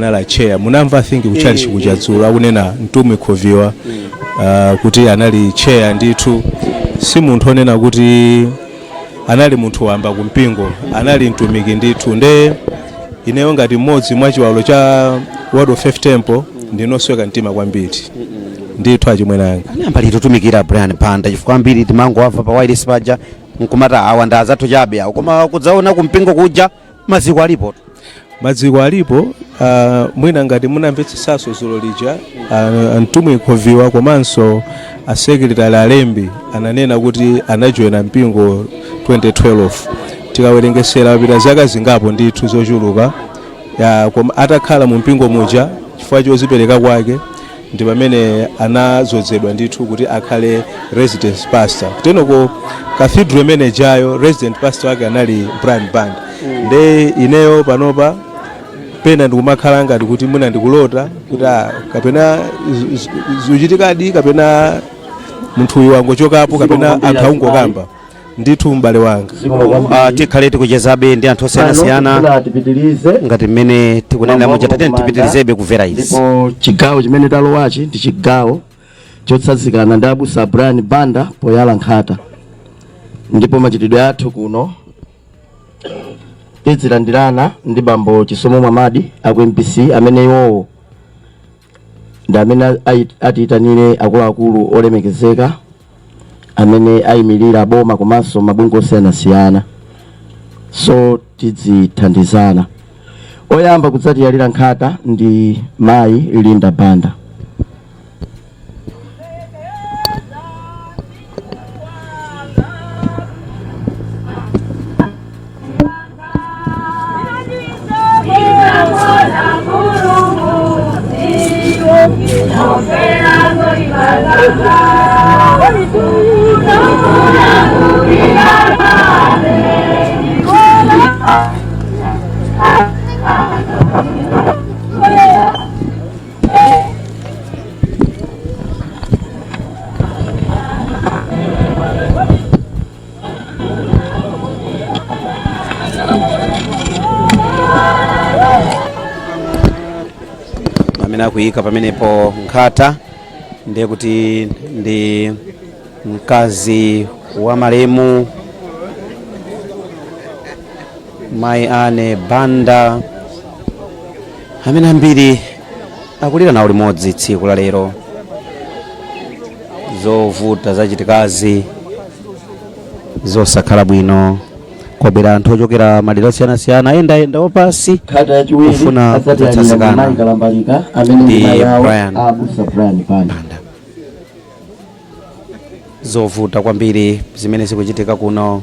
nala chair munamva think kuchali chikuchadzula akunena Mtumwi Khoviwa kuti anali chair ndithu si munthu onena kuti anali munthu wamba kumpingo anali mtumiki ndithu nde ineyo ngati mmodzi mwa chiwalo cha Word of Faith Temple ndinosweka mtima kwambiri ndithu achimwenanga anayamba litutumikira Brian Banda chifukwa ambiri timango wava pa wireless paja nkumata awa ndazathu chabe awo koma kudzaona kumpingo kuja maziko alipo mwina ngati munamvetsesaso zulo lija Mtumwi Khoviwa komanso asekretary alembi ananena kuti anajoina mpingo 2012 tikawerengesera pita zaka zingapo ndithu zochuluka koma atakhala mu mpingo muja chifukwa chozipereka kwake ndi pamene anazozedwa ndithu kuti akhale residence pastor kutenoko cathedral manager resident pastor wake anali Brian Banda nde ineyo panopa pena ndikumakhala ngati kuti mwina ndikulota kuti kapena zuchitikadi kapena munthu uyu wangochokapo kapena akhaungokamba ndithu m'bale wanga tikhale tikuchezabe ndi anthu osiyanasiyana ngati mmene tikunena moja tatene tipitirizebe kumvera izi ndipo chigawo chimene talowachi ndi chigawo chotsatsikana ndi abusa Brian Banda poyala nkhata ndipo machitidwe athu kuno tizilandirana ndi bambo Chisomo Mwamadi aku MPC amene iwowo ndi amene atiyitanire akuluakulu olemekezeka amene ayimirira boma komanso mabungwe osiyanasiyana so tizithandizana. Oyamba kudzatiyalira nkhata ndi mayi Linda Banda. Kuyika pamenepo nkhata ndiye kuti ndi mkazi wa maremu Mai Ane Banda amene ambiri akulira nawo limodzi tsiku la lero zovuta zachitikazi zosakhala bwino kwabera anthu ochokera madera osiyanasiyana ayenda opasi kufuna kudzatsanzikana ndi Brian Banda. Zovuta kwambiri zimene zikuchitika kuno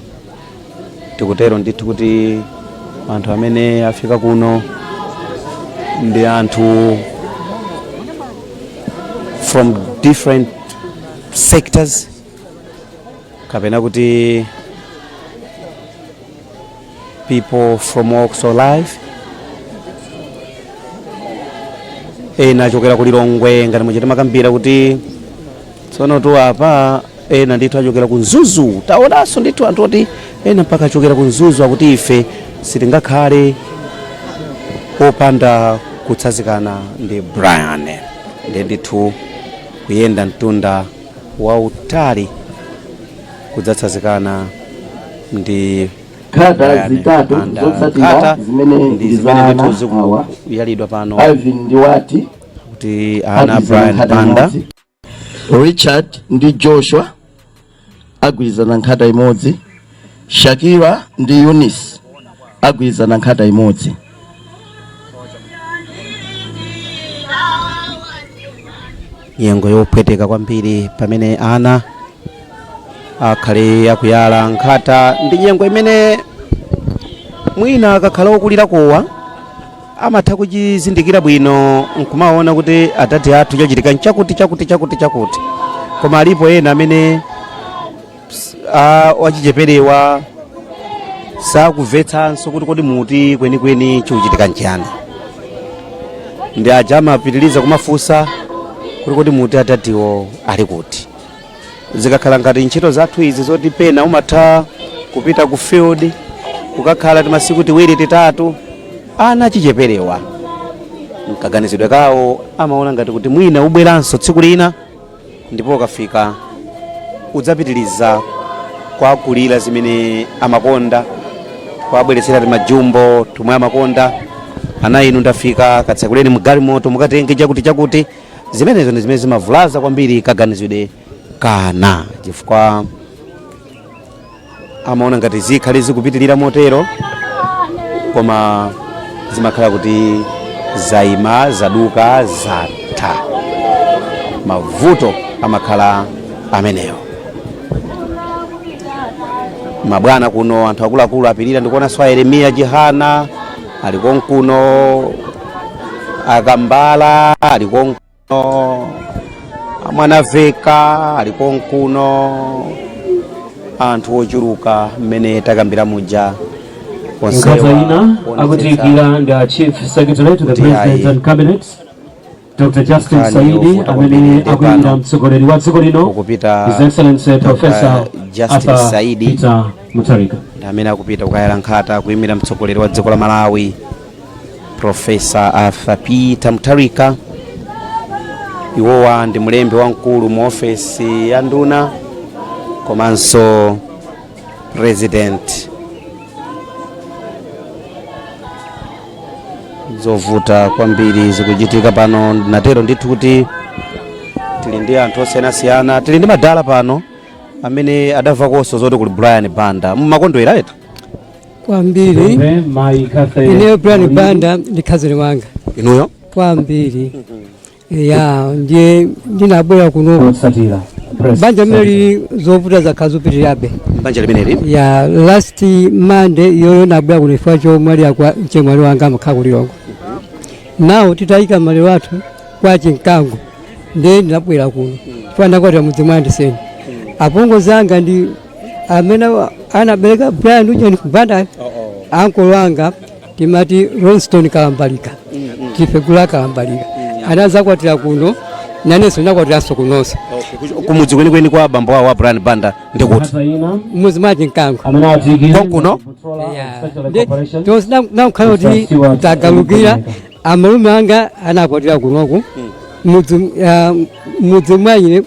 tikutero ndithu kuti anthu amene afika kuno ndi anthu from different sectors kapena kuti people from walks of life. Ena chokera kulilongwe ngati muchita makambira kuti tsono tu apa ena ndithu achokera ku Nzuzu taonanso ndithu anthu oti ena mpaka achokera ku Nzuzu akuti ife sitingakhale popanda kutsanzikana ndi Brian ndi ndithu kuyenda mtunda wautali kudzatsanzikana ndi kata zitatu zotsatira zimene zimene yalidwa pano Alvin Ndiwati kuti ana Brian Banda, Richard ndi Joshua agwirizana nkhata imodzi, Shakira ndi Eunice agwirizana nkhata imodzi. Nyengo yopweteka kwambiri pamene ana akhale akuyala nkhata ndi nyengo imene mwina akakhala okulira kowa amatha kuchizindikira bwino nkumaona kuti atati athu chachitika chakuti koma alipo ena amene wachicheperewa sakumvetsanso kuti kodi muti kwenikweni chikuchitika nchiyani ndi aja amapitiriza kumafunsa kuti kodi muti atatiwo ali kuti. Zikakhala ngati ntchito zathu izi zoti pena umatha kupita ku field kukakhala timasiku tiwiri titatu ana achicheperewa mkaganizidwe kawo amaona ngati kuti mwina ubweranso tsiku lina ndipo ukafika udzapitiliza kwakulira zimene amakonda kwabweretsera timajumbo tumwe amakonda ana inu ndafika katsekuleni mgalimoto mukatenge chakuti zimenezo ndi zimene zimavulaza kwambiri kaganizidwe kana chifukwa amaona ngati zikhale zikupitilira motero koma zimakhala kuti zaima zaduka zatha mavuto amakhala ameneyo. Mabwana kuno anthu akuluakulu apirira ndikuona swa Yeremia Jehana aliko kuno Akambala aliko kuno Mwana Veka aliko kuno anthu ochuluka mmene takambira muja Nkatsaina akutikira ndi Chief Secretary to the President and Cabinet Dr. Justin Saidi amene akuyimira mtsogoleri wa dziko lino His Excellency Professor Justin Saidi Peter Mutharika amene akupita kukayala nkhata kuyimira mtsogoleri wa dziko la Malawi Professor Arthur Peter Mutharika. Iwowa ndi mlembi wamkulu mu ofesi ya nduna komanso President. Zovuta kwambiri zikuchitika pano natero ndithu kuti tili ndi anthu osiyanasiyana tili ndi madala pano amene adamva koso zoti kuli Brian Banda mmakondwera eti kwambiri ineyo Brian Banda ndi khazini wanga inuyo kwambiri ya ndiye ndinabwera kuno banja meli zovuta zakhazupitirirabe banja limeneli ya last Monday yoyo nabwera kuno ifwa chomwali akwa chemwali wanga makhakulilongo nawo titayika mali wathu kwa Chinkango ndiye ndinabwera kuno fanda kwati mudzi mwandiseni apongo zanga ndi amene anabereka Brian Ujeni Banda ankolo wanga timati Ronston Kalambalika Kifegula Kalambalika anaza kwatira kuno naneso nakwatiranso kunonso kumudzi kwenikweni kwa bambo wa Brian Banda ndikuti mudzi mwa Chinkango kuno nakukhala kuti tagalukira amalume anga anakwatira kunoku mudzi mwanyine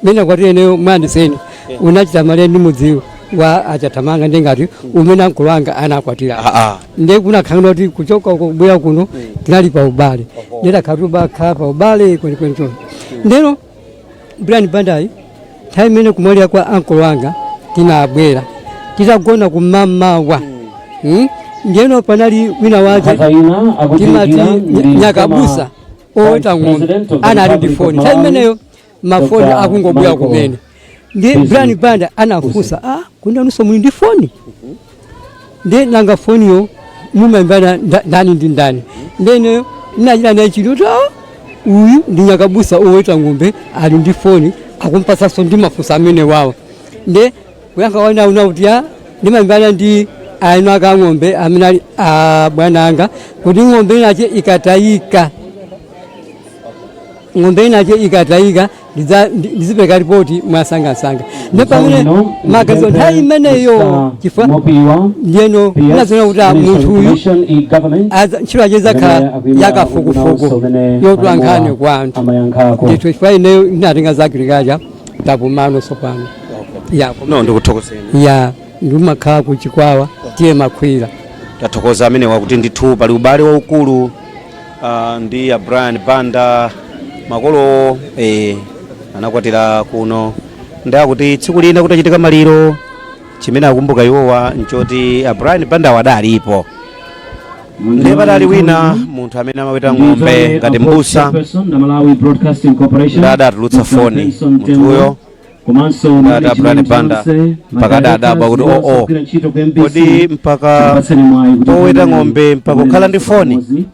mene akwatira ineyo mwandiseni unachita mali ndi mudziwo wa achatamanga ndengati umene ankolo wanga anakwatira ndiye kunakhala kuti kuchoka kubwera kuno tinali pa ubale ndidakhala pa ubale kwenikweni chonse ndero Brian Bandayi nthawi imene kumwalira kwa ankolo wanga tinabwera titagona kumamawa ndiyeno panali wina wace timati Nyakabusa oweta ng'ombe anali ndi foni nthawi imeneyo mafoni akungobwera kumene ndiye Brian Banda anafunsa kundanuso muli ndi foni ndiye nanga foniyo mumembana ndani ndi ndani ndiyeneyo ndinachita naye chiloti uyu ndi Nyakabusa oweta ng'ombe ali ndi foni akumpasanso ndi mafunso amene wawo ndiye kuyankha wanauna kuti ndimembana ndi aino aka ng'ombe amene ali bwana anga kuti ng'ombe inache ikatayika ndizipeka ripoti mwasangasanga ndipo pamene magazo nthawi imeneyo chifukwa ndiyeno inazona kuti munthu uyu ntchito ache zakhala yakafukufuku yotulankhani kwa anthu ndithu chifukwa ineyo inatenga zakilikacha tapumano sopano ndikuthokozeni ya ndimakhala kuchikwawa tiye makhwira tathokoza amene wakuti ndithu pali ubale waukulu ndi ya Brian Banda makolo anakwatira kuno ndakuti tsiku lina kutachitika maliro chimene akumbuka iwowa nchoti Brian Banda wadalipo ndiye padali wina munthu amene amaweta ng'ombe ngati mbusa adatulutsa foni munthuyo dada Brian Banda mpaka dadabwa kuti kodi mpaka poweta ng'ombe mpaka kukhala ndi foni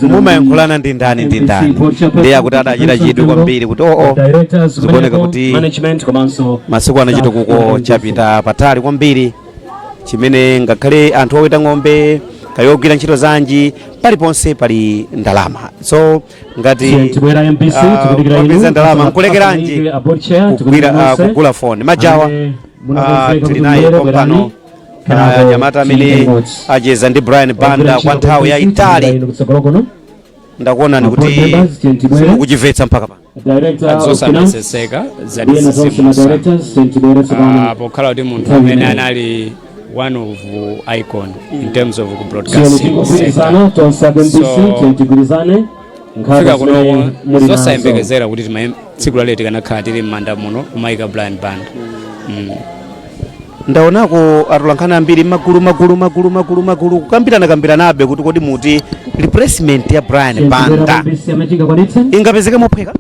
mumayankhulana ndi ndani ndiye akuti adachita chidwi kwambiri kuti zikuoneka kuti masiku anachita kuko chapita patali kwambiri chimene ngakhale anthu oweta ng'ombe kayogwira ntchito zanji paliponse pali ndalama so ngati wapeza ndalama nkulekeranji kugula foni majawa tili naye pompano Nyamata amene acheza ndi Brian Banda kwa nthawi ya itali ndakuona ni kuti kuchimvetsa mpaka pano zosamvetsetseka pokhala kuti munthu amene anali one of icon in terms of broadcasting fika kuno zosayembekezera kuti tsiku lalero tikanakhala tili m'manda muno kumayika Brian Banda. ndaonako atolankhani ambiri magulu kukambiranabe kuti kodi muti replacement ya Brian Banda ingapezeke mophweka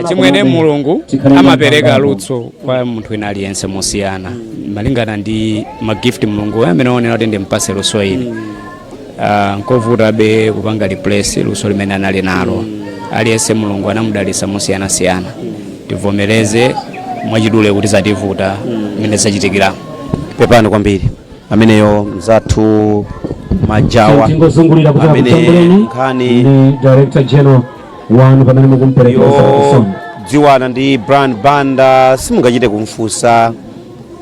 chimwene mulungu amapereka lutso kwa munthu wina aliyense mosiyana malingana ndi magift mulungu amene aonera kuti ndimpase luso ili nkovutabe kupanga replace luso limene anali nalo aliyense mulungu anamudalitsa mosiyanasiyana tivomereze mwachidule kuti zativuta imene zachitikira. Pepani kwambiri ameneyo mzathu Majawa amene nkhani Director General wanu pamene mukumpereka dziwana ndi Brian Banda simungachite kumfunsa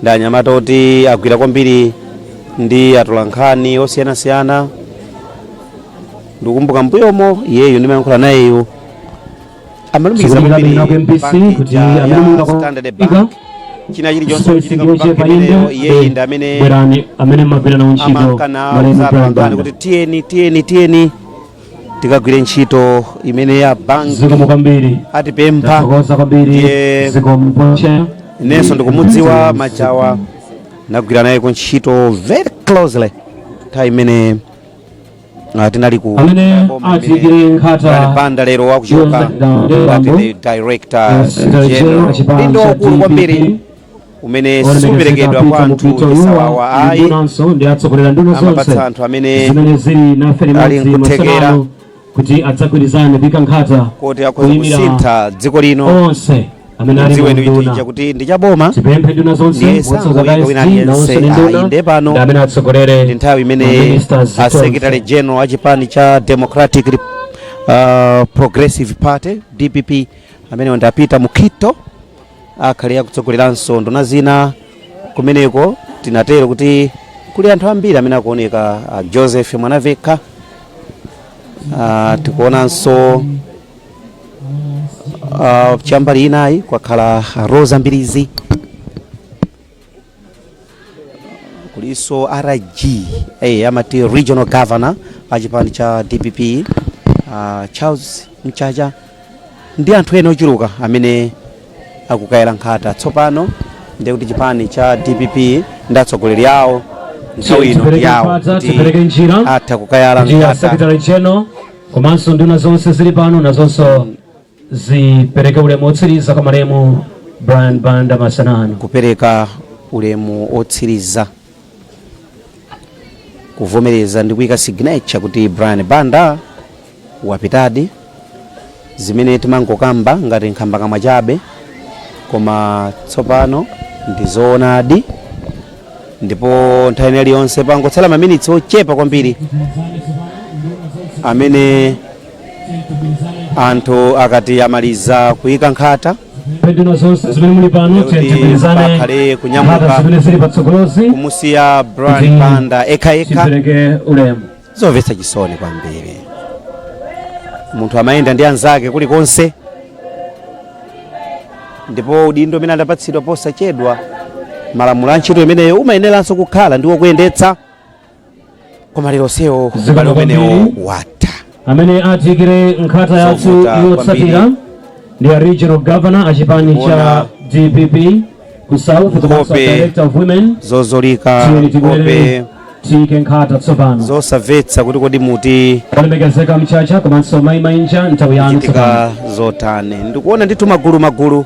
ndi anyamata oti agwira kwambiri ndi atolankhani osiyanasiyana. Ndikumbuka mbuyomo iyeyo ndimayankhula nayeyo amalumikiza kuti Standard Bank china chilichonse chitika kubanka imeneyo iyeyi ndi amene amankana kuti tiyeni tikagwire ntchito imene ya banki atipempha. Inenso ndikumudziwa Majawa nagwira naye ku ntchito very closely nthawi imene tinali ku Banda lero wakuchoka ngati director general ndindo ukulu kwambiri umene siuperekedwa kwa anthu chisawawa ayi amapatsa anthu amene ali nkuthekera kuti adzagwirizane vikankhata kuti akhoza kusintha dziko lino dziwenu itinja kuti ndichaboma ndiyende pano ndi nthawi imene Secretary General wa chipani cha Democratic Progressive Party DPP amene ndapita mukhito akhale akutsogoleranso nduna zina kumeneko. Tinatero kuti kuli anthu ambiri amene akuoneka Joseph Mwanaveka tikuonanso chambali inayi kwakhala Rosa Mbirizi kuliso RG amati Regional Governor achipani cha DPP Charles Mchacha ndi anthu ena ochuluka amene akukayira nkhata tsopano ndi kuti chipani cha DPP ndatsogoleri awo nthawi ino yawo kuti atha kukayira nkhata. Secretary General komanso nduna zonse zili pano nazonso zipereke ulemu otsiriza kwa marehemu Brian Banda Masanano, kupereka ulemu otsiriza kuvomereza ndi kuyika signature kuti Brian Banda wapitadi. Zimene timangokamba ngati nkhamba kamwa chabe koma tsopano ndizoonadi, ndipo nthawi iliyonse pangotsala maminitsi ochepa kwambiri amene anthu akati amaliza kuyika nkhata pakhale kunyamuka kumusiya Brian Banda ekha zomvetsa chisoni kwambiri. Munthu amayenda ndi anzake kulikonse, ndipo udindo umene adapatsidwa posachedwa malamulo a ntchito imeneyo umayeneranso kukhala ndiwo kuyendetsa, koma lero sewo ubale umenewo watha. Amene atikire nkhata yathu yotsatira ndi Regional Governor achipani cha DPP ku South, komanso Director of Women zozolika kope tike nkhata tsopano zosamvetsa kuti kodi muti walemekezeka Mchacha komanso Mai Mainja nthawi yanu tsopano zotani. Ndikuona ndithu magulu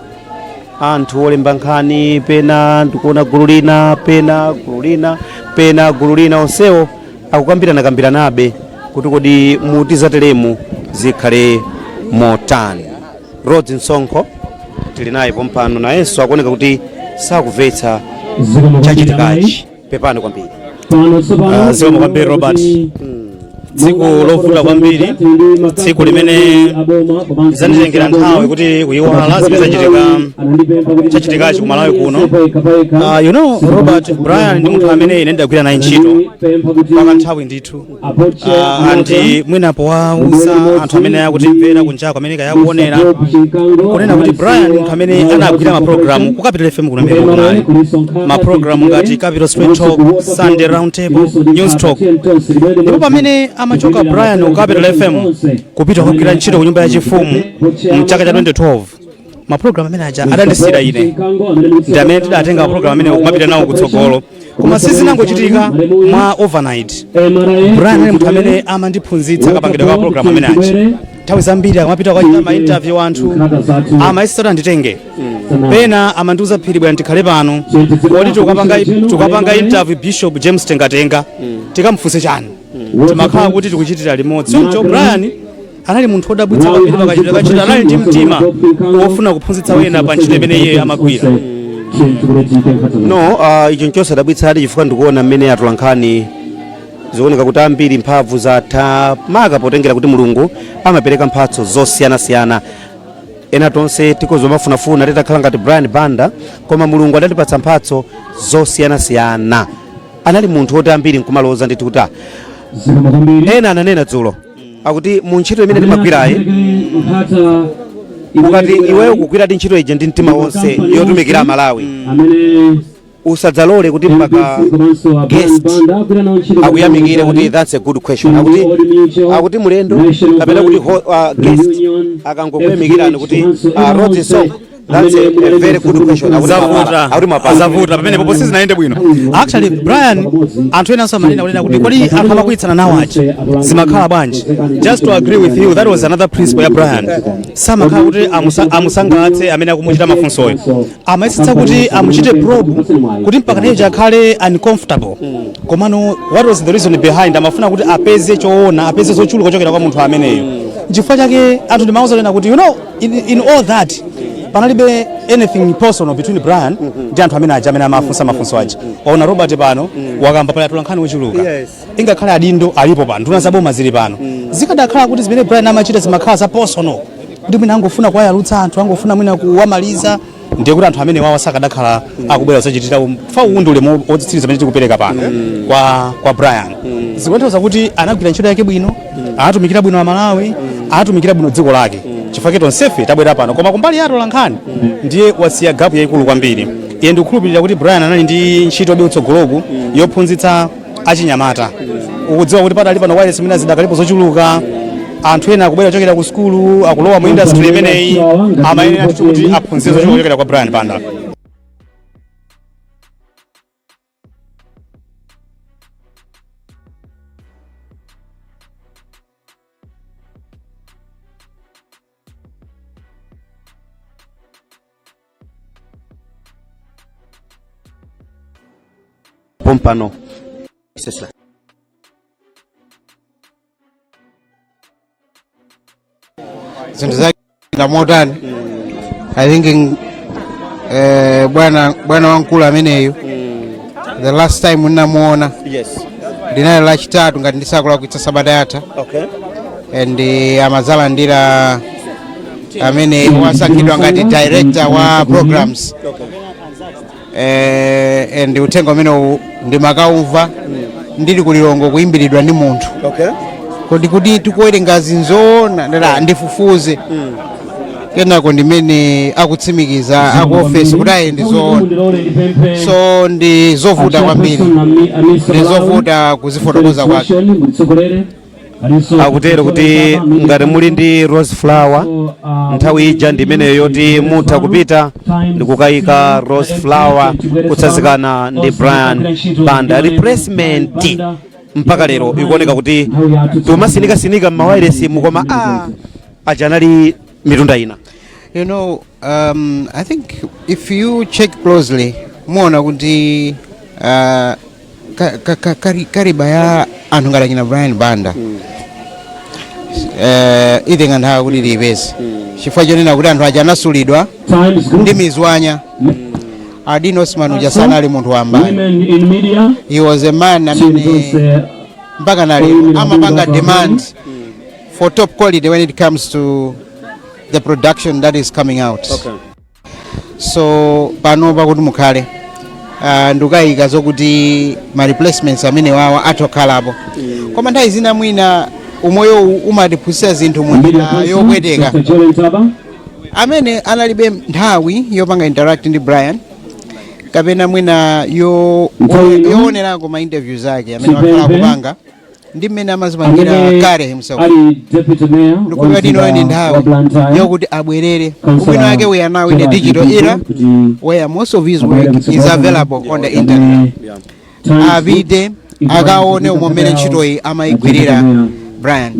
anthu olemba nkhani, pena ndikuona gulu lina pena gulu lina onsewo akukambiranabe kuti kodi muti zatelemu zikhale motani. Rhodes Nsonkho tili naye pompano nayenso akuoneka kuti sakumvetsa chachitikachi. Pepani kwambiri zikomo kwambiri Robert. tsiku lovuta kwambiri, tsiku limene zanitengera nthawi kuti kuyiwala zimene chachitikachi ku Malawi kuno. You know, Robert Brian ndi munthu amene ine ndagwira naye ntchito paka nthawi ndithu, andi mwinapo wauza anthu amene akutimvera kunjako amene kayakuonera kunena kuti Brian munthu amene anagwira maprogramu ku Capital FM kuno mbere kunayi, maprogramu ngati Capital Straight Talk, Sunday Round Table, News Talk. Ndipo pamene amachoka Brian ku Capital FM kupita kugwira ntchito ku nyumba ya chifumu mchaka cha 2012, maprogramu amene aja adandisira ine ndi amene tidatenga maprogramu amene kumapita nawo kutsogolo, koma sizinangochitika mwa overnight. Brian ali munthu amene amandiphunzitsa kapangidwe ka program amene aja. Nthawi zambiri akamapita kwachita ma interview anthu amayesera nditenge pena amandiuza phiri bwana tikhale pano kodi tukapanga interview Bishop James Tengatenga tikamfunse chani, timakhala kuti tikuchitira limodzi. So Brian anali munthu odabwitsa kwambiri pakachita anali ndi mtima wofuna kuphunzitsa wena pa ntchito imene iye amagwira. No, icho nchosadabwitsa ali chifukwa ndikuona mmene atolankhani zioneka kuti ambiri mphamvu zatha maka potengera kuti Mulungu amapereka mphatso zosiyanasiyana. Ena tonse tikozomafunafuna titakhala ngati Brian Banda, koma Mulungu adatipatsa mphatso zosiyanasiyana. Anali munthu oti ambiri nkumaloza ndithu kuti ena ananena dzulo akuti mu ntchito imene timagwirayi ukati iweyo kugwira ntchito ija ndi mtima wonse yotumikira Malawi, usadzalole kuti mpaka guest akuyamikire kuti that's a good question, akuti mulendo kapena kuti guest akangokuyamikirani kuti wrote a song, that's a very good question. Azavuta pamene popo sizinaende bwino. Actually Brian anthu ena amanena kuti kodi anthu amakwitsana nawo aja zimakhala bwanji. Just to agree with you, that was another principle ya Brian. Samakhala kuti amusangalatse amene akumuchita mafunsoyo, amayesitsa kuti amuchite probe kuti mpaka naye akhale uncomfortable. Komano what was the reason behind? Amafuna kuti apeze choona, apeze zochuluka kuchokera kwa munthu ameneyo. Chifukwa chake anthu ndimawuzana kuti you know in all that panalibe anything personal between Brian ndi anthu amene aja amene amafunsa mafunso aja. Waona Robert pano wakamba pala atolankhani wochuluka, ingakhale adindo alipo pano, nduna zaboma zili pano, zikadakhala kuti zimene Brian amachita zimakhala za personal kuti mwina angofuna kuwayalutsa anthu, angofuna mwina kuwamaliza, ndiye kuti anthu amene wawa sakadakhala akubwera zochitira fa uwundi ulemu otsiriza pamene tikupereka pano kwa Brian. Zikutanthauza kuti anagwira ntchito yake bwino, anatumikira bwino Malawi, anatumikira bwino dziko lake. Chifukwa tonsefe tabwera pano, koma kumbali ya atolankhani ndiye wasiya gapu yayikulu kwambiri. Iye ndikukhulupirira kuti Brian anali ndi ntchito yotsogoloku yophunzitsa achinyamata. Ukudziwa kuti patali pano wireless mina zidakalipo zochuluka, anthu ena akubwera kuchokera ku skulu akulowa mu industry imeneyi, amayenera kuti aphunzitse zochuluka kuchokera kwa Brian Banda. Pompano. Zinthu zake ndamotani. I think bwana wankulu ameneyo the last time ninamuona linali lachitatu ngati ndisakula kuitsa sabata yatha. And amazala ndira amene wasankhidwa ngati director wa programs. And utenga umene ndimakaumva ndili kulilongo kuyimbiridwa ndi munthu. Kodi kuti tikuwerenga zinzona ndifufuze kenako ndimene akutsimikiza aku office kuti ayi ndizoona. So ndizovuta kwambiri, ndizovuta kuzifotokoza kwake. Akutero kuti ngati muli ndi Rose Flower nthawi ija ndimeneyo yoti mutha kupita ndikukayika Rose Flower kutsazikana ndi Brian Banda. Replacement mpaka lero ikuoneka kuti tumasinika m'mawayiresi mukoma aja anali mitunda ina. You know, I think if you check closely muona kuti kariba ya anthu ngati akina Brian Banda ithi nganthawi kuti lipeze chifukwa chonena kuti anthu aja anasulidwa ndi mizwanya. Adino Osman uja sana ali munthu wamba. He was a man amene mpaka na lero amapanga demand for top quality when it comes to the production that is coming out. So pano pakuti mukhale ndukayika zokuti ma replacements amene wawa atokhalapo koma nthawi zina mwina umoyo umatiphunzitsa zinthu mwina yopweteka amene analibe nthawi yopanga interact ndi Brian kapena mwina yoonerako ma interviews ake amene wakhala kupanga ndi mmene amazipangira kale himself ndikuti dino ni nthawi yokuti abwerere ubwino wake we are now in a digital era where most of his work is available on the internet. Avide akaone umomene ntchitoyi amayigwirira Brian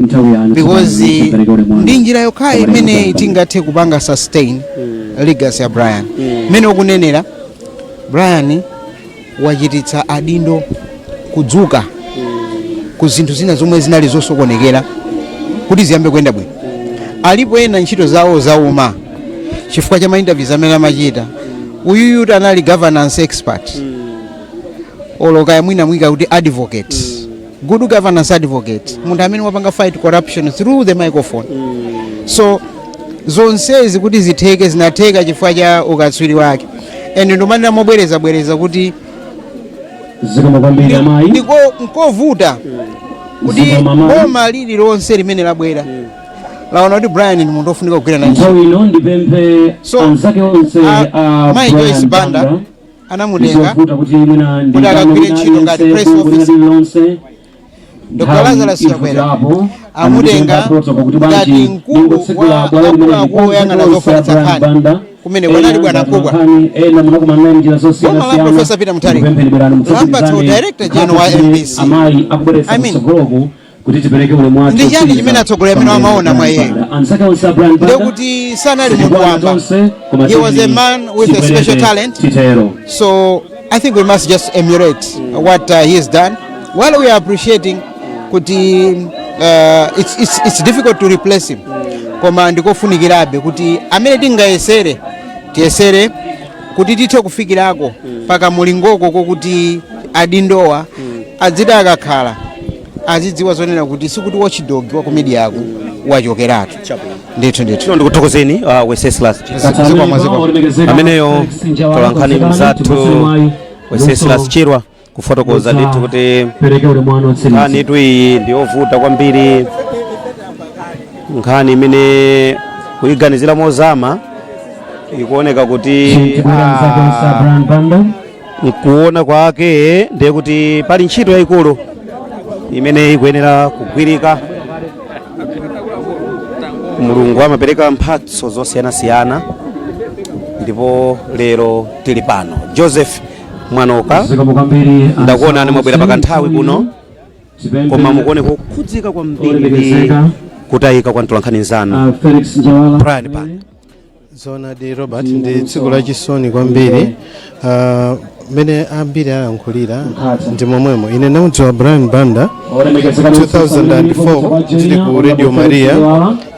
because ndi njira yokhayi imene tingathe kupanga sustain legacy ya Brian mmene ukunenera Brian wachititsa adindo kudzuka ku zinthu zina zomwe zinali zosokonekera kuti ziyambe kuyenda bwino. Alipo ena ntchito zawo zauma chifukwa cha ma-interviews amene amachita uyuyu anali governance expert oloka mwina mwika kuti advocate good governance advocate munthu amene wapanga fight corruption through the microphone. So zonsezi kuti zitheke zinatheka chifukwa cha ukatswiri wake and ndomanira mobwereza kuti ndiko nkovuta kuti boma lili lonse limene labwera laona kuti Brian ni munthu ofunika kugwira naye. So Mai Joyce Banda anamutenga kuti akagwire ntchito ngati press officer. Dr. Lazarus Chakwera amutenga ngati mkulu wa akulu oyang'ana zofunitsa nkhani kumene kwanali bwana Nkugwa boma la Professor Peter Mutharika lampatsa director general wa MBC. I mean ndi chani chimene atsogoleri amene wamaona mwa iye ndekuti sanali munthu wamba. He was a man with a special talent, so I think we must just emulate what he has done while we are appreciating kuti it's difficult to replace him koma ndikofunikirabe kuti amene tiyesere kuti tithe kufikirako paka mulingoko kokuti adindowa adzida akakhala azidziwa zonena kuti sikuti watchdog wa komedi yako wachokeratu. Ndithu ndikuthokozeni Wenceslas ameneyo tolankhani mzathu Wenceslas Chirwa kufotokoza ndithu kuti nkhani iyi ndiyovuta kwambiri, nkhani imene kuyiganizira mozama ikuoneka kuti nkuona kwake ndiye kuti pali ntchito yayikulu imene ikuyenera kugwirika. Mulungu amapereka mphatso zosiyanasiyana ndipo lero tili pano. Joseph Mwanoka ndakuona ani mwabwera pakanthawi kuno koma mukuone kukhudzika kwambiri kutayika kwa mtolankhani nzanu Brian Banda. Zona di Robert ndi tsiku la chisoni kwambiri mene ambiri ayankhulira ndi momwemo. Ine namudziwa Brian Banda 2004 tili ku Radio Maria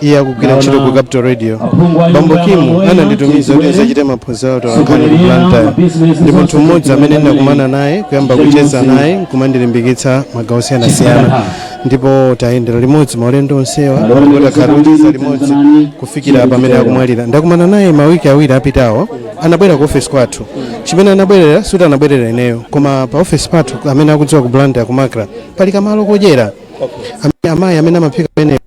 iye akugwira ntchito ku Capital Radio. Bambo Kimu ananditumiza kuti ndichite maphunziro otolankhani ku Blantyre ndi munthu mmodzi amene ndakumana naye kuyamba kucheza naye kumandilimbikitsa magawo osiyanasiyana ndipo tayendera limodzi maulendo onsewa takhalutiza limodzi kufikira pamene akumwalira. Ndakumana naye mawiki awiri apitawo anabwera ku office kwathu. Chimene anabwerera suti anabwerera ineyo koma pa office pathu amene akudziwa ku Blantyre ku Makra pali kamalo kodyera amayi amene amaphika pamene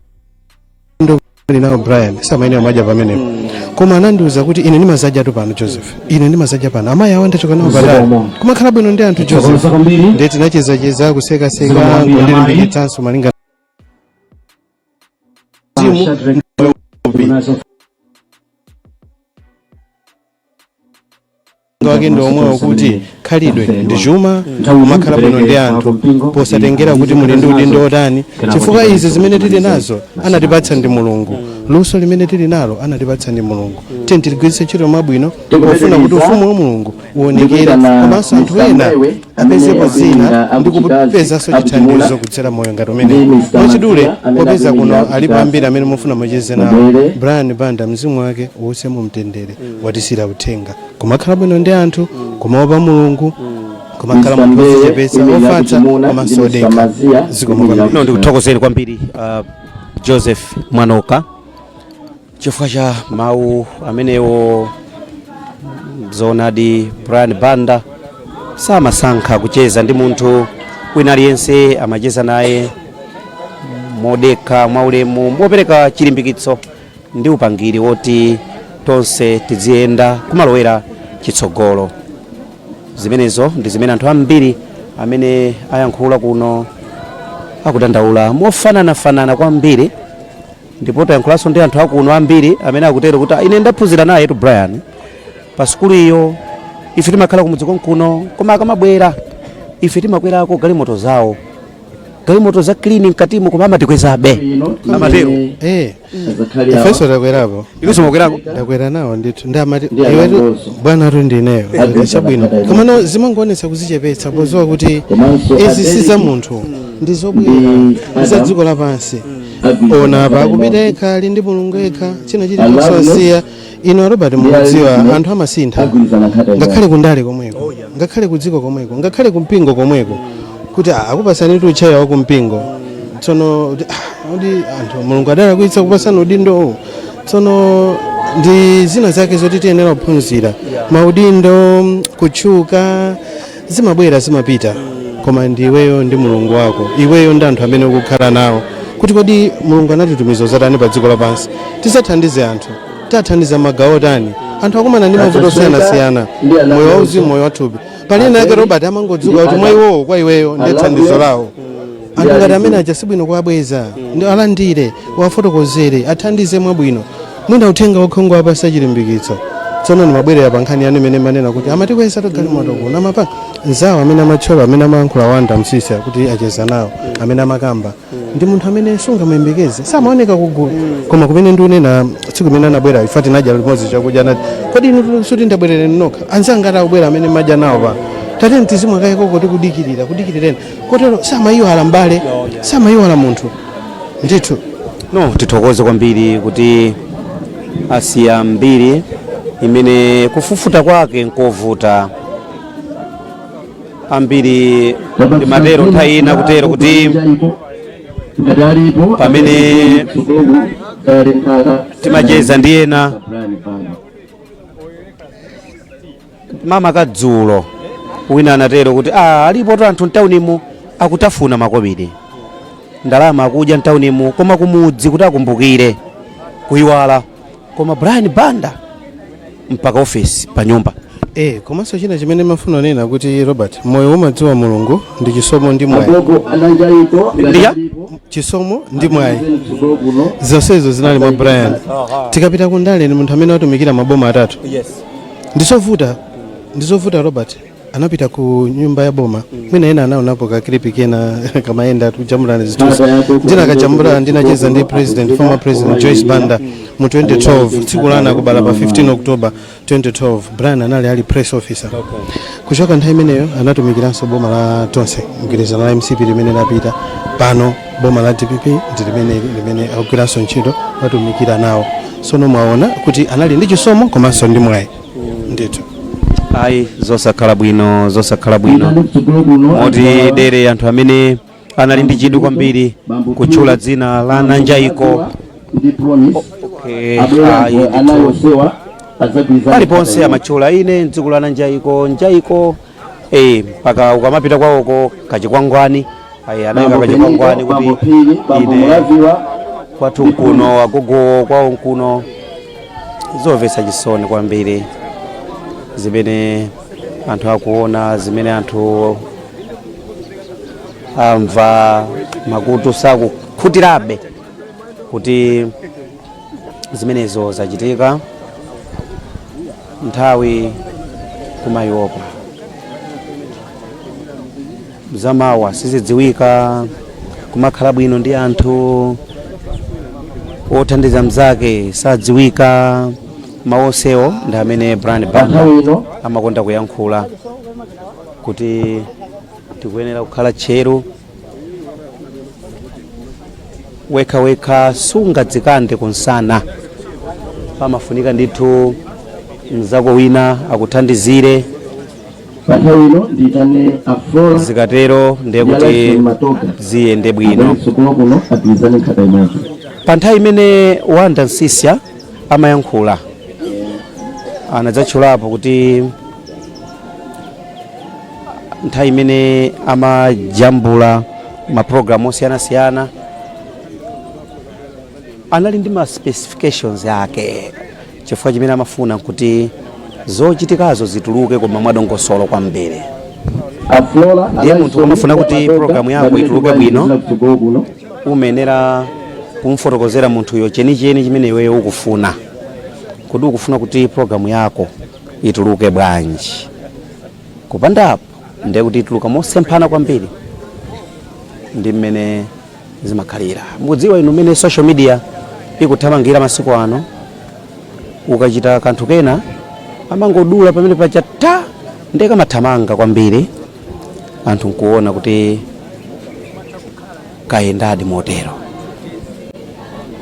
nawo Brian samaine amaja pamene koma anandiuza kuti ine ndimazadya tu pano Joseph, ine ndimazadya pano amayi awo ndachoka nawo patali kumakhala bwino ndi anthu Joseph ndiye tinachezacheza kusekaseka ndilimbikitsanso malinga wake ndi omwe wakuti khalidwe ndi chuma kumakhala bwino ndi anthu posatengera kuti muli ndi udindo otani chifukwa izi zimene tili nazo anatipatsa ndi Mulungu. Luso limene tili nalo anatipatsa ndi Mulungu. Tiye tiligwiritse ntchito mabwino pofuna kuti ufumu wa Mulungu uonekere komanso anthu ena apezepo zina ndi kupezanso chithandizo kudzera moyo ngati umene mwachidule popeza kuno alipo ambiri amene mufuna mucheze nawo. Brian Banda mzimu wake uwuse mu mtendere watisira uthenga kumakhala bwino ndi anthu kumaopa Mulungu kumakhala munthu wodzichepetsa ofatsa komanso odekha no ndikuthokozeni kwambiri Joseph Mwanoka chifukwa cha mawu amenewo zoonadi Brian Banda samasankha kucheza ndi munthu wina aliyense amacheza naye modekha mwaulemu mopereka chilimbikitso ndi upangiri woti tonse tiziyenda kumalowera chitsogolo. Zimenezo ndi zimene anthu ambiri amene ayankhula kuno akudandaula mofanana kwambiri, ndipo tayankhulanso ndi anthu akuno ambiri amene akutero kuti ine ndaphunzira naye tu Brian pa sukulu iyo, ife timakhala kumudziko kuno koma akamabwera ife timakwerako galimoto zawo, galimoto za cleaning katimo koma amatikwezabe amatero ifeso takwerapo iluso mokwerako takwera nawo ndithu ndamati iwe bwana atu ndineyo chabwino komano zimangoonetsa kuzichepetsa pozowa kuti izi si za munthu ndi zobwera za dziko lapansi. Ona apa kupita ekha ali ndi mulungu ekha china chili chosasiya. Ino Robert mudziwa anthu amasintha ngakhale kundale komweko, ngakhale kudziko komweko, ngakhale kumpingo komweko, kuti akupasani tu chaya wa kumpingo tsono udi anthu mulungu adala kuitsa kupasana udindo tsono ndi zina zake zoti tiyenera kuphunzira. Maudindo kuchuka zimabwera zimapita, koma ndiweyo ndi mulungu wako, iweyo ndi anthu amene ukukhala nawo, kuti kodi mulungu anatitumiza zatani pa dziko lapansi tisathandize anthu, tathandiza magawo tani anthu akumana ndi mavuto osiyanasiyana, moyo wauzimu moyo wathupi. Palina yake Robert amangodzuka kuti mwayiwo kwa iweyo ndi thandizo lawo. Anthu ngati amene aja sibwino kuwabweza ndi alandire wafotokozere athandize mwabwino, mwina uthenga wakhongo apasa chilimbikitso. Tsono ni mabwere pa nkhani yanu imene manena kuti amatikweza togalimoto kuno amapa nzawo amene amachola amene amankhula wanda msisa kuti acheza nawo amene amakamba ndi munthu amene sunga muyembekeze samaoneka kugulu, koma kumene ndiunena tsiku imene anabwera ifati nadya limodzi chakudya nati kodi inu suti ndabwerere nokha anzanga atabwera amene madya nawo pa tate mtizimwe kayikoko kudikirireni kotero samayiwala mbale samayiwala munthu ndithu. No tithokoze kwambiri kuti asiya mbiri imene kufufuta kwake nkovuta ambiri matero thaina kutero kuti pamene timacheza ndi ena mama kadzulo wina anatero kuti alipo to anthu mtaunimu akutafuna makobiri ndalama akudya mtaunimu koma kumudzi kuti akumbukire kuiwala, koma Brian Banda mpaka office pa nyumba. Komanso china chimene mafuna nena kuti Robert moyo umadziwa mulungu ndi chisomo ndi mwayi. Chisomo ndi mwayi zonsezo zinali mwa Brian. Tikapita kundale ni munthu amene watumikira maboma atatu. Ndizovuta Robert anapita ku nyumba ya boma mwina ena anaonapo ka clip kena kamaenda tujamulana zitusi ndina kajambula ndinacheza ndi former president Joyce Banda mu 2012 tsiku lana kubala pa 15 October 2012 Brian anali ali press officer. Kuchoka nthawi imeneyo anatumikiranso boma la tonse mgwirizano la MCP limene napita pano boma la DPP limene akugwiranso ntchito watumikira nawo, sono mwaona kuti anali ndi chisomo komanso ndi mwayi ndithu. Ayi zosakhala bwino oti dere anthu amene anali ndi chidwi kwambiri kutchula dzina la Nanjaiko. Paliponse amatchula ine mdziko la Nanjaiko mpaka ukamapita kwawoko kachikwangwani anayika kachikwangwani kuti ine kwathu nkuno agogo kwawo nkuno. Zomvetsa chisoni kwambiri zimene anthu akuona, zimene anthu amva makutu sakukhutirabe kuti zimenezo zachitika nthawi kumayopa zamawa sizidziwika, kumakhala bwino ndi anthu othandiza mzake sadziwika. Mawosewo ndi amene Brian Banda amakonda kuyankhula kuti tikuyenera kukhala tcheru, wekha sungadzikande kunsana, pamafunika ndithu mzako wina akuthandizire Patawino nditane Aflora zikatero ndiye kuti ziyende bwino. kuno atizane nkhata imodzi. Pa nthawi imene Wanda Nsisya amayankhula anadzatchulapo kuti nthawi imene amajambula mapulogalamu osiyanasiyana anali ndi ma specifications yake, chifukwa chimene amafuna kuti zochitikazo zituluke koma mwadongosolo kwambiri. Ndiye munthu amafuna kuti programu yako ituluke bwino, umenera kumfotokozera munthuyo chenicheni chimene iweyo ukufuna, kuti ukufuna kuti programu yako ituluke bwanji. Kupandapo ndiye kuti ituluka mosemphana kwambiri, ndi mmene zimakhalira. Mudziwa inu mmene social media ikuthamangira masiku ano, ukachita kanthu kena amangodula pamene pachata ndiye kamathamanga kwambiri, anthu nkuona kuti kayendadi motero.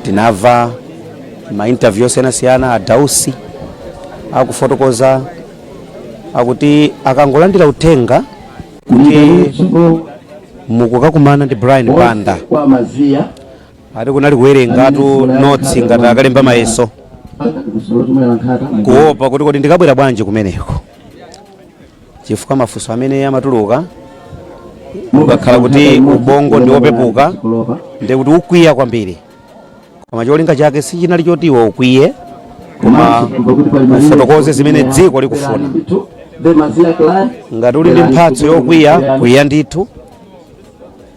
Tinava ma interview osiyanasiyana a Dausi akufotokoza akuti akangolandira uthenga kuti mukukakumana ndi Brian Banda ati kunali kuwerengatu notes ngati akalemba mayeso, kuopa kuti kodi ndikabwera bwanji kumeneko, chifukwa mafunso amene amatuluka ukakhala kuti ubongo ndi wopepuka ndiye kuti ukwiya kwambiri, koma cholinga chake sichinali choti iwe ukwiye, koma ufotokoze zimene dziko likufuna. Ngati uli ndi mphatso yokwiya, kwiya ndithu,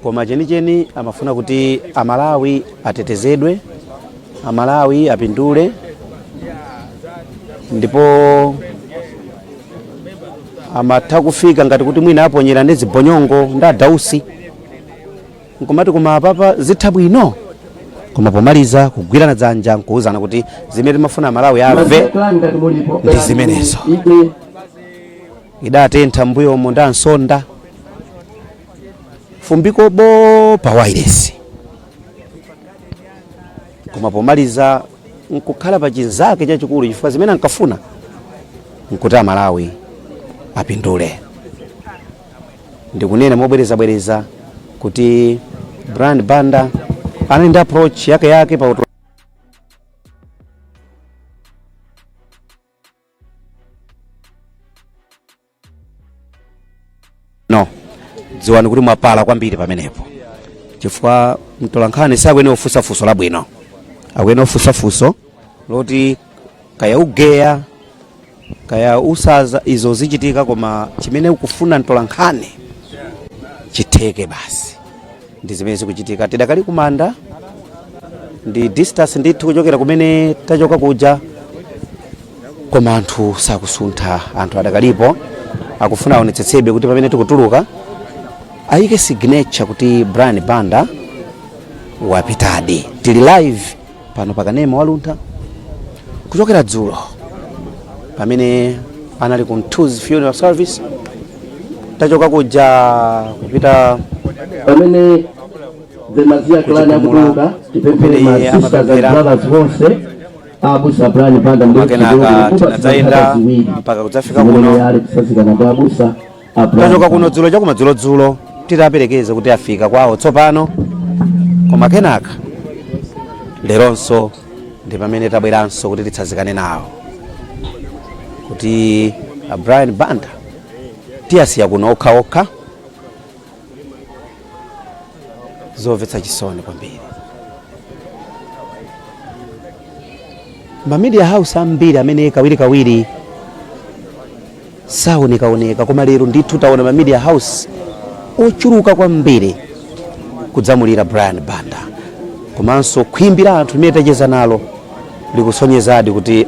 koma chenicheni amafuna kuti Amalawi atetezedwe, Amalawi apindule, ndipo amatha kufika ngati kuti mwina aponyera ndi zibonyongo nda Dausi, nkomati koma apapa zitha bwino, koma pomaliza kugwirana dzanja nkuuzana kuti zimene timafuna Amalawi amve ndi zimenezo. Idatentha mbuyo mo nda Nsonda fumbiko bo pa wireless, koma pomaliza nkukhala pa chinzake chachikulu, chifukwa zimene ankafuna nkuti Amalawi apindule. Ndikunena mobwereza kuti Brian Banda anali ndi approach yake pa no dziwani kuti mwapala kwambiri pamenepo, chifukwa mtolankhani sakwene ofusa funso labwino, akwene ofusa funso loti kaya ugeya kaya usaza izo zichitika, koma chimene ukufuna mtolankhani chitheke basi. Ndi zimene zikuchitika. Tidakali kumanda ndi distance ndithu kuchokera kumene tachoka kuja, koma anthu sakusuntha, anthu adakalipo akufuna aonetsetsebe kuti pamene tikutuluka ayike signature kuti Brian Banda wapitadi. Tili live pano pakanema waluntha kuchokera dzulo pamene anali ku Mtuzi Funeral Service, tachoka kuja kupita pamene Demazia Clan akutuluka tipemphere ma sisters and brothers wonse abusa Brian Banda tinadzayenda mpaka kudzafika kuno, tachoka kuno dzulo chakuma dzulo titaperekeza kuti afika kwawo tsopano, koma kenaka leronso ndi pamene tabweranso kuti titsazikane nawo kuti Brian Banda tiyasiya kuno okhaokha. Zomvetsa chisoni kwambiri. Ma media house ambiri amene kawiri saoneka, koma lero ndithu taona ma media house ochuluka kwambiri kudzamulira Brian Banda, komanso kwimbira anthu limene tacheza nalo likusonyezadi kuti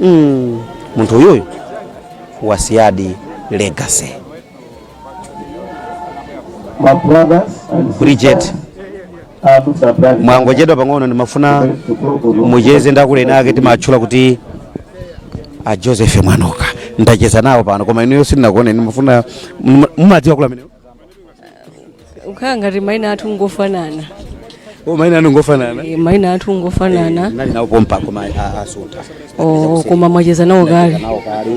munthu uyuyu wasiyadi legacy. Bridget mwangochedwa pang'ono ndimafuna mucheze ndakulena ake timatchula kuti a Joseph Mwanoka, ndacheza nawo pano, koma inuyo sindinakuona, ndimafuna mumadziwa kula mene ukanga ngati maina athu ngofanana maina anu ngofanana maina athu ngofanana nali nawo pompa koma asunta koma mwacheza nawo kale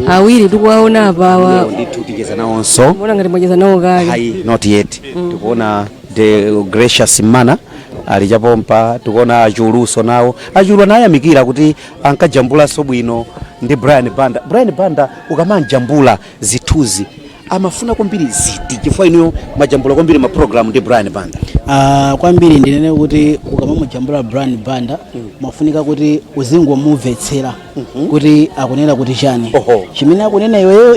awiri tikuwaona apawa ndithu ticheza nawonso muona ngati mwacheza nawo kale hayi not yet tikuona the gracious mana ali chapompa tikuona achuluso nawo achulu anayamikira kuti ankajambulanso bwino ndi Brian Banda ukamanjambula zithuzi amafuna kwambiri ziti chifukwa inuyo majambula kwambiri ma program ndi Brian Banda kwambiri ndinene kuti ukamamujambula Brian Banda mafunika kuti uzingo mumvetsera kuti akunena kuti chani chimene akunena iweyo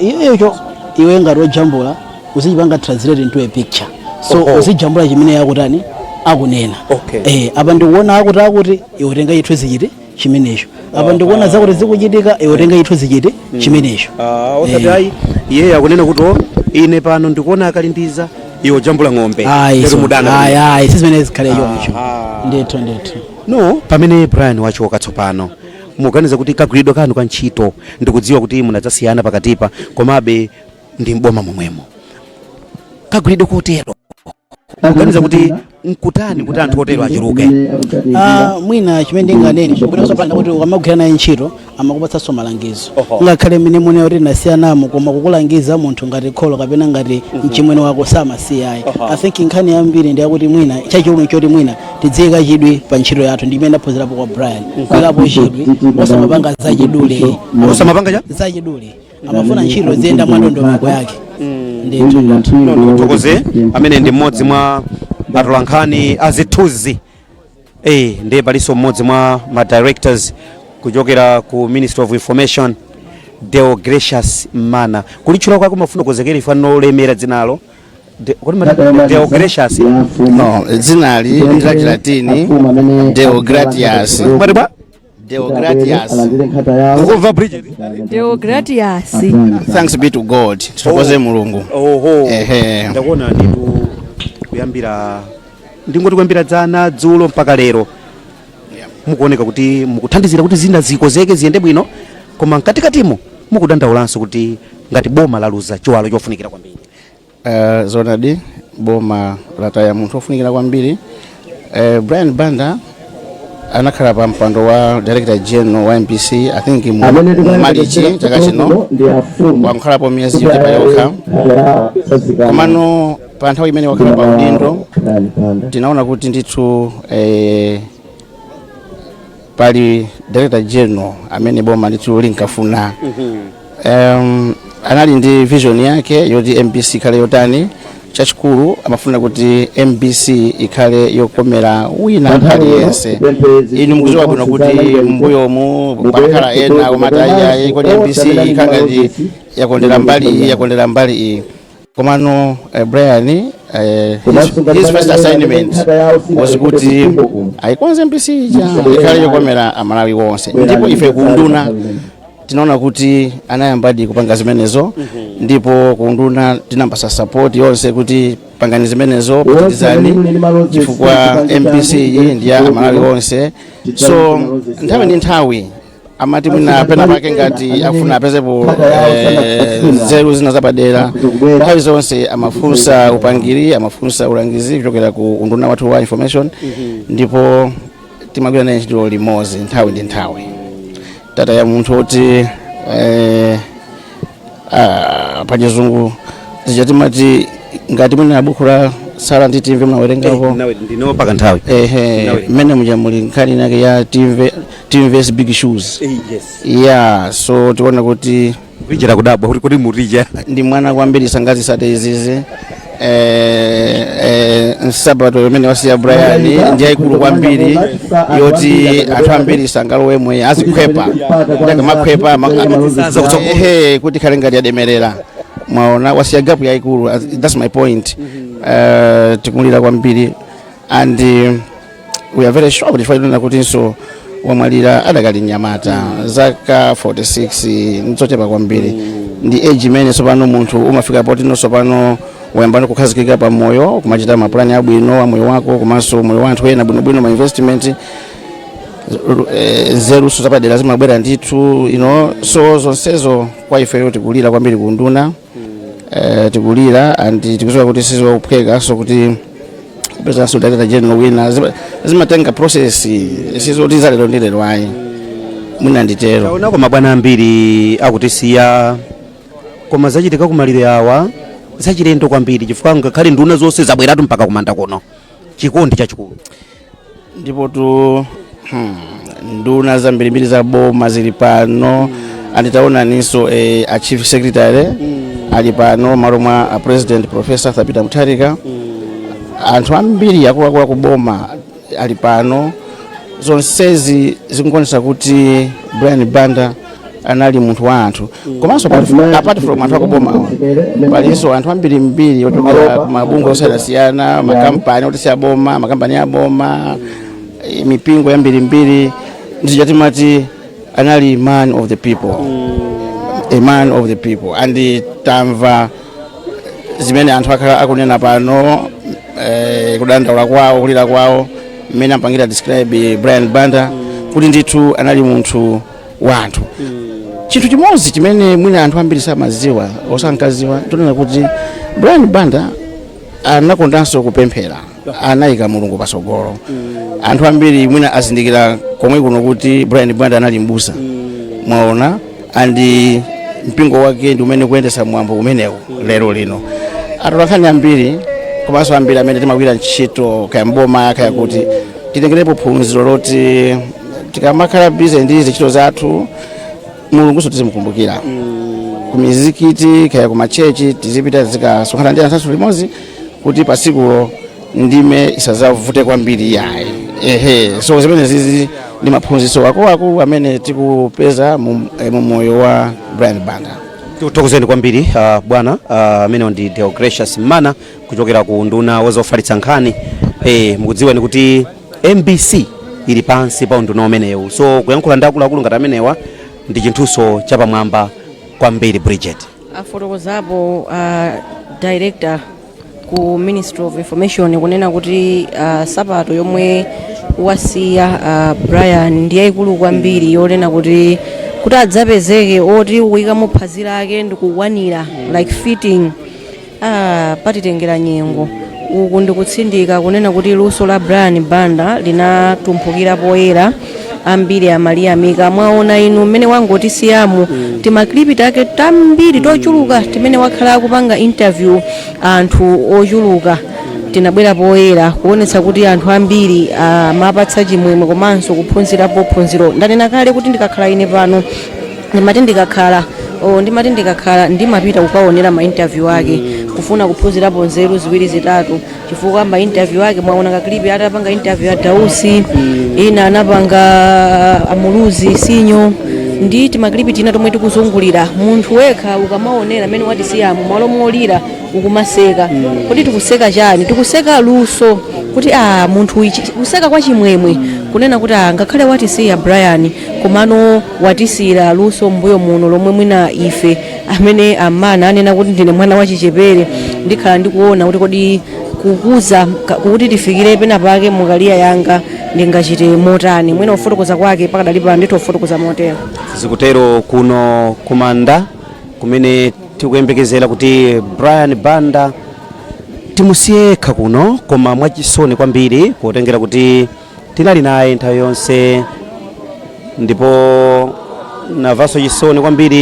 iwe ngati ojambula uzijipanga translate into a picture so uzijambula chimene yakutani akunena apa ndikuona akuti iwe tenga chithu zichiti chimenecho apa ndikuona zakuti zikuchitika iwe tenga chithu zichiti chimenecho osati ayi iye akunena kuti ine pano ndikuona akalindiza iwo jambula ng'ombe lero mudana ayi sizimene zikhale choncho ndithu no pamene Brian wachoka tsopano muganiza kuti kagwiridwe kanu ka ntchito ndikudziwa kuti munadzasiyana pakatipa komabe ndi mboma momwemo kagwiridwe kotero muganiza kuti nkutani kuti anthu otero achiruke mwina chimene ndinganene kuti kuti ukamagwira naye ntchito amakupatsanso malangizo ngakhale mmene muone kuti nasiyanamo koma kukulangiza munthu ngati kholo kapena ngati mchimwene wako samasiyayi I think nkhani yambiri ndi yakuti mwina chachikulu choti mwina tidziyika chidwi pa ntchito yathu ndi imene ndaphunzirapo kwa Brian kuyikapo chidwi osamapanga zachidule zachidule amafuna ntchito ziyenda mwandondomeko yake nditokoze amene ndi mmodzi mwa atolankhani azithuzi ndiye palinso mmodzi mwa ma directors kuchokera ku Ministry of Information Deo Gracious Mana kulitchula kwako mafuna kozekera ifano lemera dzinalo Deo Gracious no dzinali ndi la Latini Deo Gratias Deo Gratias ukuva Bridget Deo Gratias thanks be to God titokoze mulungu ndakuona nditu kuyambira ndingoti kuyambira dzana dzulo mpaka lero mukuoneka kuti mukuthandizira kuti zina zikozeke ziyende bwino koma mkatikatimo mukudandaulanso kuti ngati boma laluza chiwalo chofunikira kwambiri zonadi boma lataya munthu ofunikira kwambiri Brian Banda anakhala pa mpando wa Director General wa MPC I think Malichi chaka chino wankhalapo miyezi yotepa yokha komano pa nthawi imene wakhala pa udindo tinaona kuti ndithu pali Director General amene boma ndithu linkafuna anali ndi vision yake yoti MPC ikhale yotani chachikulu amafuna kuti MPC ikhale yokomera wina aliyense inu mukuziwa bwino kuti mbuyomu pakhala ena omatayi kodi MPC ikhanga ndi yakondera mbali iyi komano Brian his first assignment was kuti aikonze MPC ikhale yokomera amalawi wonse ndipo ife kunduna tinaona kuti anayambadi kupanga zimenezo ndipo kunduna tinampasa support yonse kuti pangani zimenezo pitizani chifukwa MPC ndi ya amalawi wonse so nthawi ndi nthawi amati mwina pena pake ngati afuna apezepo nzeru zina zapadera nthawi zonse amafunsa upangiri amafunsa ulangizi kuchokera ku unduna wathu wa information ndipo timagwira naye ntchito limodzi nthawi ndi nthawi tata ya munthu oti pachizungu zichatimati ngati mwina buku la sala ndi timve mnawerengapo ndino paka nthawi mmene mujamuli nkhani yake ya timve big shoes so tiona kuti kuchera kudabwa kuti murija ndi mwana kwambiri sangazi sate izizi nsabato imene wasiya Brian ndi yaikulu kwambiri yoti anthu ambiri sangalowemwe azikwepa ndakamakhwepa kuti khale ngati yademerera mwaona wasiya gapu yaikulu that's my point tikumulira kwambiri and we are very sure kuti faidona kutinso wamwalira adakali nyamata zaka 46 nzochepa kwambiri ndi age imene sopano munthu umafika poti no sopano wayambana kukhazikika pa moyo kumachita mapulani abwino wa moyo wako komanso moyo wa anthu ena bwinobwino ma investment zeru zapadera zimabwera ndithu so zonsezo kwa ife tikulira kwambiri kunduna tikulira and tikuziwa kuti sizophweka so kuti kupeza director general wina zimatenga process sizoti lero ndi lero ayi mwina nditero. Taona koma bwana ambiri akutisiya koma zachitika kumalire awa zachilendo kwambiri chifukwa ngakhale nduna zonse zabweratu mpaka kumanda kuno chikondi chachikulu ndipo tu nduna zambirimbiri za boma zili pano anditaona niso a chief secretary ali pano malo mwa president Professor Thabita Mutharika anthu ambiri akuluakulu kuboma ali pano zonsezi zikungonesa kuti Brian Banda anali munthu wa anthu komanso apart from anthu akuboma palinso anthu ambiri mbiri ochokera ku mabungwe osiyanasiyana makampani otisiya boma makampani ya boma mipingo yambiri mbiri ndicho timati anali man of the people a man of the people and tamva zimene anthu akunena pano kudandaula kwawo kulira kwawo mmene ampangira describe Brian Banda kuti ndithu anali munthu wa anthu. Chinthu chimodzi chimene mwina anthu ambiri samaziwa osankaziwa ndonena kuti Brian Banda anakondanso kupemphera anayika Mulungu pasogolo. Anthu ambiri mwina azindikira komwe kuno kuti Brian Banda anali mbusa mwaona andi mpingo wake ndi umene kuyendesa mwambo umenewo lero lino. Atolankhani ambiri komanso ambiri amene timagwira ntchito kaya mboma kaya kuti titengerepo phunziro loti tikamakhala busy ndi ntchito zathu Mulungu tizimukumbukira ku mizikiti kaya ku machechi tizipita zikasonkhana ndi anthu limodzi kuti pasikulo ndime isazavute kwambiri yayi so zimene zizi ndi maphunziro akulu amene tikupeza mu moyo wa Brian Banda. Tikuthokozeni kwambiri bwana amene ndi Deogratius Mana kuchokera ku nduna wazofalitsa nkhani mukudziwa ni kuti MBC ili pansi pa nduna umenewu so kuyankhula ndi akuluakulu ngati amenewa ndi chinthuso chapamwamba kwambiri. Bridget afotokozapo director ku Ministry of Information kunena kuti sapato yomwe wasiya Brian ndi yayikulu kwambiri yonena kuti adzapezeke oti uyika muphazi lake ndikukwanira like fitting patitengera nyengo uku ndikutsindika kunena kuti luso la Brian Banda linatumphukira poyera ambiri amaliyamika mwaona inu mmene wangotisiyamu timaklipi take tambiri tochuluka timene wakhala kupanga interview anthu ochuluka tinabwera poyera kuonetsa kuti anthu ambiri mapatsa chimwemwe komanso kuphunzirapo phunziro. Ndanena kale kuti ndikakhala ine pano ndimati ndikakhala ndimapita kukaonera ma interview ake kufuna kuphunzirapo nzeru ziwiri zitatu chifukwa ma interview ake mwaona kaklipi atapanga interview ya Dausi ina anapanga Amuluzi Sinyo ndi timaklipi tina tomwe tikuzungulira munthu wekha ukamaonera amene watisiyamu malo molira ukumaseka kuti tikuseka chani tikuseka luso kuti munthu kuseka kwa chimwemwe kunena kuti ngakhale watisiya Brian komano watisira luso mbuyo muno lomwe mwina ife amene amana anena kuti ndine mwana wa chichepere ndikhala ndikuona kuti kodi kukuza kuti tifikire pena pake mukaliya yanga ndingachite motani mwina ufotokoza kwake pakadali pano ndithu ufotokoza motero zikutero kuno kumanda kumene tikuyembekezera kuti Brian Banda timusiyekha kuno koma mwachisoni kwambiri potengera kuti tinali naye nthawi yonse ndipo navaso chisoni kwambiri.